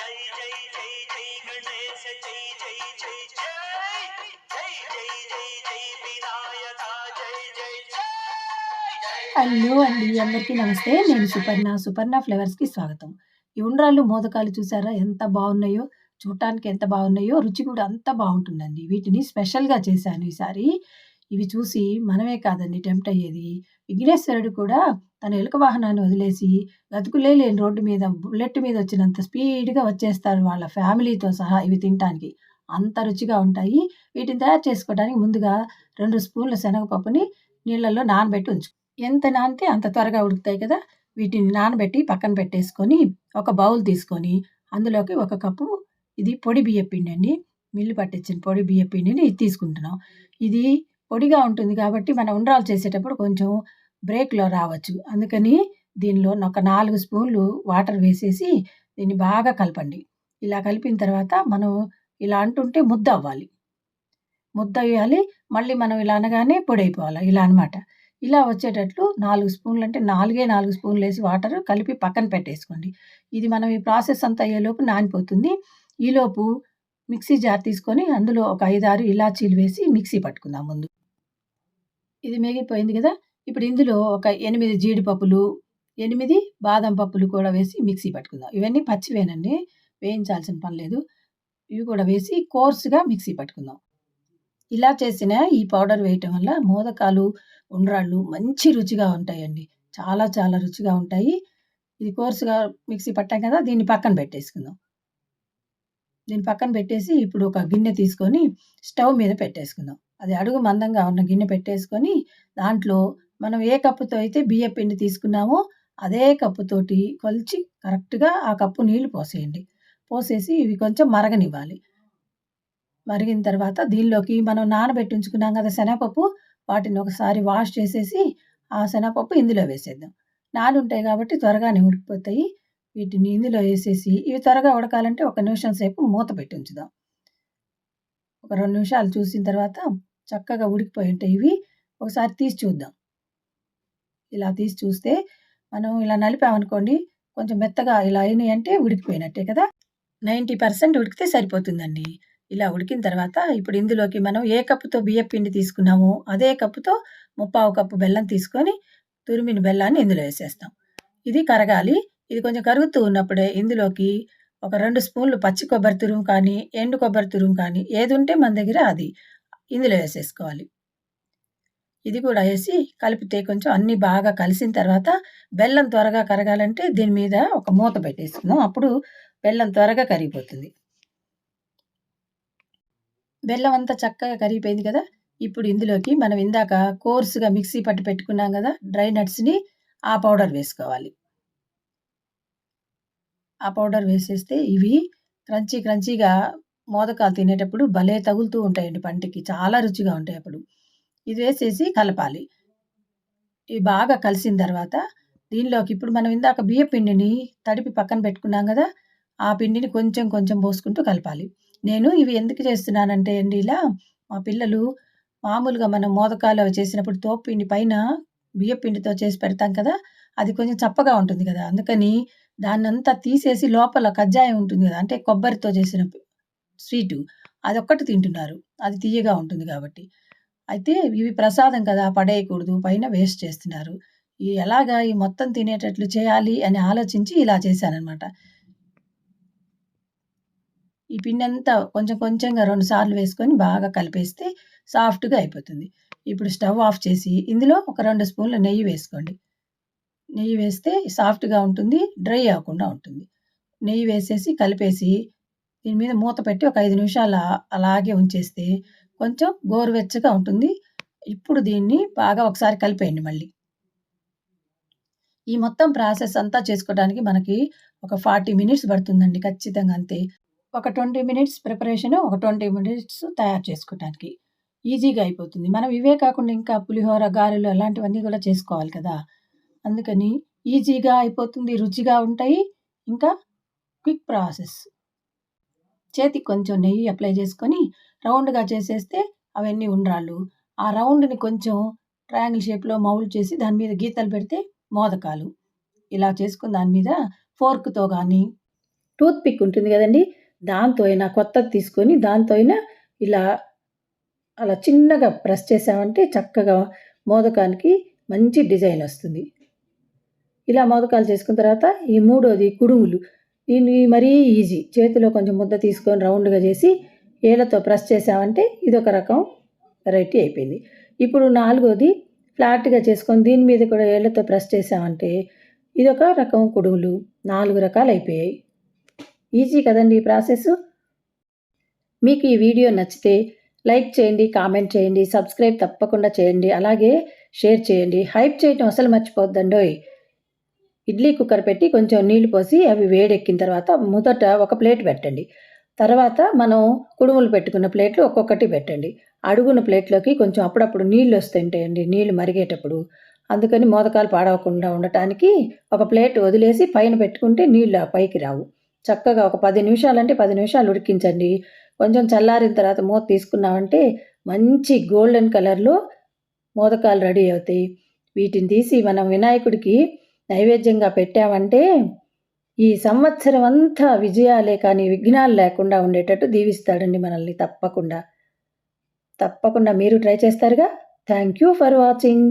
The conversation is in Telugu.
జై జై జై జై గణేశ జై జై జై జై జై జై జై జై వినాయక జై జై జై జై. హలో అండి, అందరికీ నమస్తే. నేను సుపర్ణ ఫ్లేవర్స్‌కి స్వాగతం. ఈ ఉండ్రాళ్ళు, మోదకాలు చూసారా ఎంత బాగున్నాయో! చూడటానికి ఎంత బాగున్నాయో, రుచి కూడా అంత బాగుంటుందండి. వీటిని స్పెషల్‌గా చేశాను ఈసారి. ఇవి చూసి మనమే కాదండి టెంప్ట్ అయ్యేది. విఘ్నేశ్వరుడు కూడా తన ఎలుక వాహనాన్ని వదిలేసి గతుకులే లేని రోడ్డు మీద బుల్లెట్ మీద వచ్చినంత స్పీడ్‌గా వచ్చేస్తారు వాళ్ళ ఫ్యామిలీతో సహా ఇవి తినటానికి. అంత రుచిగా ఉంటాయి. వీటిని తయారు చేసుకోవడానికి ముందుగా 2 స్పూన్ల శనగపప్పుని నీళ్ళల్లో నానబెట్టి ఎంత నానితే అంత త్వరగా ఉడుకుతాయి కదా! వీటిని నానబెట్టి పక్కన పెట్టేసుకొని, ఒక బౌల్ తీసుకొని, అందులోకి ఒక కప్పు ఇది పొడి బియ్యపు పిండండి. మిల్లు పట్టించిన పొడి బియ్యపు పిండిని ఇది తీసుకుంటున్నాం. ఇది పొడిగా ఉంటుంది కాబట్టి మనం ఉండ్రాలు చేసేటప్పుడు కొంచెం బ్రేక్‌లో రావచ్చు. అందుకని దీనిలో ఒక 4 స్పూన్లు వాటర్ వేసేసి దీన్ని బాగా కలపండి. ఇలా కలిపిన తర్వాత మనం ఇలా అంటుంటే ముద్దవ్వాలి. ముద్దయ్యాలి. మళ్ళీ మనం ఇలా అనగానే పొడైపోవాలి. ఇలా అనమాట. ఇలా వచ్చేటట్లు 4 స్పూన్లు అంటే 4 స్పూన్లేసి వాటర్ కలిపి పక్కన పెట్టేసుకోండి. ఇది మనం ఈ ప్రాసెస్ అంతా అయ్యేలోపు నానిపోతుంది. ఈలోపు మిక్సీ జార్ తీసుకొని అందులో ఒక 5, 6 ఇలాచీలు వేసి మిక్సీ పట్టుకుందాం ముందు. ఇది మిగిలిపోయింది కదా! ఇప్పుడు ఇందులో ఒక 8 జీడిపప్పులు, 8 బాదం పప్పులు కూడా వేసి మిక్సీ పట్టుకుందాం. ఇవన్నీ పచ్చివేనండి. వేయించాల్సిన పని లేదు. ఇవి కూడా వేసి కోర్స్‌గా మిక్సీ పట్టుకుందాం. ఇలా చేసిన ఈ పౌడర్ వేయటం వల్ల మోదకాలు, ఉండ్రాళ్ళు మంచి రుచిగా ఉంటాయండి. చాలా చాలా రుచిగా ఉంటాయి. ఇది కోర్స్‌గా మిక్సీ పట్టాం కదా! దీన్ని పక్కన పెట్టేసుకుందాం. దీన్ని పక్కన పెట్టేసి ఇప్పుడు ఒక గిన్నె తీసుకొని స్టవ్ మీద పెట్టేసుకుందాం. అది అడుగు మందంగా ఉన్న గిన్నె పెట్టేసుకొని దాంట్లో మనం ఏ కప్పుతో అయితే బియ్యపు పిండి తీసుకున్నామో అదే కప్పుతోటి కొలిచి కరెక్ట్‌గా ఆ కప్పు నీళ్లు పోసేయండి. పోసేసి ఇవి కొంచెం మరగనివ్వాలి. మరిగిన తర్వాత దీనిలోకి మనం నానబెట్టి ఉంచుకున్నాం కదా శనగపప్పు, వాటిని ఒకసారి వాష్ చేసేసి ఆ శనగపప్పు ఇందులో వేసేద్దాం. నానుంటాయి కాబట్టి త్వరగానే ఉడికిపోతాయి. వీటిని ఇందులో వేసేసి ఇవి త్వరగా ఉడకాలంటే ఒక నిమిషం సేపు మూత పెట్టి ఉంచుదాం. ఒక 2 నిమిషాలు చూసిన తర్వాత చక్కగా ఉడికిపోయి ఉంటాయి ఇవి. ఒకసారి తీసి చూద్దాం. ఇలా తీసి చూస్తే మనం ఇలా నలిపామనుకోండి, కొంచెం మెత్తగా ఇలా అయినాయంటే ఉడికిపోయినట్టే కదా! 90% ఉడికితే సరిపోతుందండి. ఇలా ఉడికిన తర్వాత ఇప్పుడు ఇందులోకి మనం ఏ కప్పుతో బియ్యపు పిండి తీసుకున్నామో అదే కప్పుతో ముప్పావు కప్పు బెల్లం తీసుకొని తురిమిన బెల్లాన్ని ఇందులో వేసేస్తాం. ఇది కరగాలి. ఇది కొంచెం కరుగుతూ ఉన్నప్పుడే ఇందులోకి ఒక 2 స్పూన్లు పచ్చి కొబ్బరి తురుము కానీ, ఎండు కొబ్బరి తురుము కానీ ఏదుంటే మన దగ్గర అది ఇందులో వేసేసుకోవాలి. ఇది కూడా వేసి కలిపితే కొంచెం అన్నీ బాగా కలిసిన తర్వాత బెల్లం త్వరగా కరగాలంటే దీని మీద ఒక మూత పెట్టేసుకుందాం. అప్పుడు బెల్లం త్వరగా కరిగిపోతుంది. బెల్లం అంతా చక్కగా కరిగిపోయింది కదా! ఇప్పుడు ఇందులోకి మనం ఇందాక కోర్స్‌గా మిక్సీ పట్టి పెట్టుకున్నాం కదా! డ్రై నట్స్‌ని ఆ పౌడర్ వేసుకోవాలి. ఆ పౌడర్ వేసేస్తే ఇవి క్రంచీగా మోదకాలు తినేటప్పుడు భలే తగులుతూ ఉంటాయండి పంటికి. చాలా రుచిగా ఉంటాయి అప్పుడు. ఇది వేసేసి కలపాలి. ఇవి బాగా కలిసిన తర్వాత దీనిలోకి ఇప్పుడు మనం ఇందాక బియ్య పిండిని తడిపి పక్కన పెట్టుకున్నాం గదా! ఆ పిండిని కొంచెం పోసుకుంటూ కలపాలి. నేను ఇవి ఎందుకు చేస్తున్నానంటే అండి ఇలా, మా పిల్లలు మామూలుగా మనం మోదకాలు అవి చేసినప్పుడు తోపుపిండి పైన బియ్య పిండితో చేసి పెడతాం కదా! అది కొంచెం చప్పగా ఉంటుంది గదా! అందుకని దాన్నంతా తీసేసి లోపల కజ్జాయం ఉంటుంది గదా! అంటే కొబ్బరితో చేసిన స్వీటు అదొక్కటి తింటున్నారు. అది తియ్యగా ఉంటుంది గాబట్టి. అయితే ఇవి ప్రసాదం కదా! పడేయకూడదు. పైన వేస్ట్ చేస్తున్నారు. ఎలాగా ఈ మొత్తం తినేటట్లు చేయాలి అని ఆలోచించి ఇలా చేశాననమాట. ఈ పిండంతా కొంచెంగా 2 సార్లు వేసుకొని బాగా కలిపేస్తే సాఫ్ట్‌గా అయిపోతుంది. ఇప్పుడు స్టవ్ ఆఫ్ చేసి ఇందులో ఒక 2 స్పూన్ల నెయ్యి వేసుకోండి. నెయ్యి వేస్తే సాఫ్ట్‌గా ఉంటుంది. డ్రై అవ్వకుండా ఉంటుంది. నెయ్యి వేసేసి కలిపేసి దీని మీద మూత పెట్టి ఒక 5 నిమిషాలు అలాగే ఉంచేస్తే కొంచెం గోరువెచ్చగా ఉంటుంది. ఇప్పుడు దీన్ని బాగా ఒకసారి కలిపేయండి మళ్ళీ. ఈ మొత్తం ప్రాసెస్ అంతా చేసుకోవడానికి మనకి ఒక 40 మినిట్స్ పడుతుందండి ఖచ్చితంగా అంతే. ఒక 20 మినిట్స్ ప్రిపరేషను, ఒక 20 మినిట్స్ తయారు చేసుకోవటానికి. ఈజీగా అయిపోతుంది. మనం ఇవే కాకుండా ఇంకా పులిహోర, గారెలు అలాంటివన్నీ కూడా చేసుకోవాలి కదా! అందుకని ఈజీగా అయిపోతుంది. రుచిగా ఉంటాయి. ఇంకా క్విక్ ప్రాసెస్. చేతికి కొంచెం నెయ్యి అప్లై చేసుకొని రౌండ్‌గా చేసేస్తే అవన్నీ ఉండ్రాళ్ళు. ఆ రౌండ్‌ని కొంచెం ట్రయాంగిల్ షేప్‌లో మౌల్డ్ చేసి దాని మీద గీతలు పెడితే మోదకాలు. ఇలా చేసుకొని దాని మీద ఫోర్క్‌తో గానీ, టూత్ పిక్ ఉంటుంది కదండి, దాంతో అయినా కొత్తది తీసుకొని దాంతో అయినా ఇలా అలా చిన్నగా ప్రెస్ చేసామంటే చక్కగా మోదకానికి మంచి డిజైన్ వస్తుంది. ఇలా మోదకాలు చేసుకున్న తర్వాత ఈ మూడోది కుడుములు. దీన్ని మరీ ఈజీ. చేతిలో కొంచెం ముద్ద తీసుకొని రౌండ్గా చేసి ఏళ్ళతో ప్రెస్ చేసామంటే ఇదొక రకం వెరైటీ అయిపోయింది. ఇప్పుడు నాలుగోది ఫ్లాట్గా చేసుకొని దీని మీద కూడా ఏళ్ళతో ప్రెస్ చేసామంటే ఇదొక రకం కుడుములు. 4 రకాలు అయిపోయాయి. ఈజీ కదండి ఈ ప్రాసెస్. మీకు ఈ వీడియో నచ్చితే లైక్ చేయండి, కామెంట్ చేయండి, సబ్స్క్రైబ్ తప్పకుండా చేయండి, అలాగే షేర్ చేయండి. హైప్ చేయటం అసలు మర్చిపోద్దండోయ్. ఇడ్లీ కుక్కర్ పెట్టి కొంచెం నీళ్లు పోసి అవి వేడెక్కిన తర్వాత మొదట ఒక ప్లేట్ పెట్టండి. తర్వాత మనం కుడుములు పెట్టుకున్న ప్లేట్లు ఒక్కొక్కటి పెట్టండి. అడుగున ప్లేట్లోకి కొంచెం అప్పుడప్పుడు నీళ్ళు వస్తుంటాయండి, నీళ్ళు మరిగేటప్పుడు. అందుకని మోదకాలు పాడవకుండా ఉండటానికి ఒక ప్లేట్ వదిలేసి పైన పెట్టుకుంటే నీళ్ళు పైకి రావు. చక్కగా ఒక 10 నిమిషాలంటే 10 నిమిషాలు ఉడికించండి. కొంచెం చల్లారిన తర్వాత మూత తీసుకున్నామంటే మంచి గోల్డెన్ కలర్లో మోదకాలు రెడీ అవుతాయి. వీటిని తీసి మనం వినాయకుడికి నైవేద్యంగా పెట్టామంటే ఈ సంవత్సరం అంతా విజయాలే కానీ విఘ్నాలు లేకుండా ఉండేటట్టు దీవిస్తాడండి మనల్ని. తప్పకుండా మీరు ట్రై చేస్తారుగా. Thank you for watching.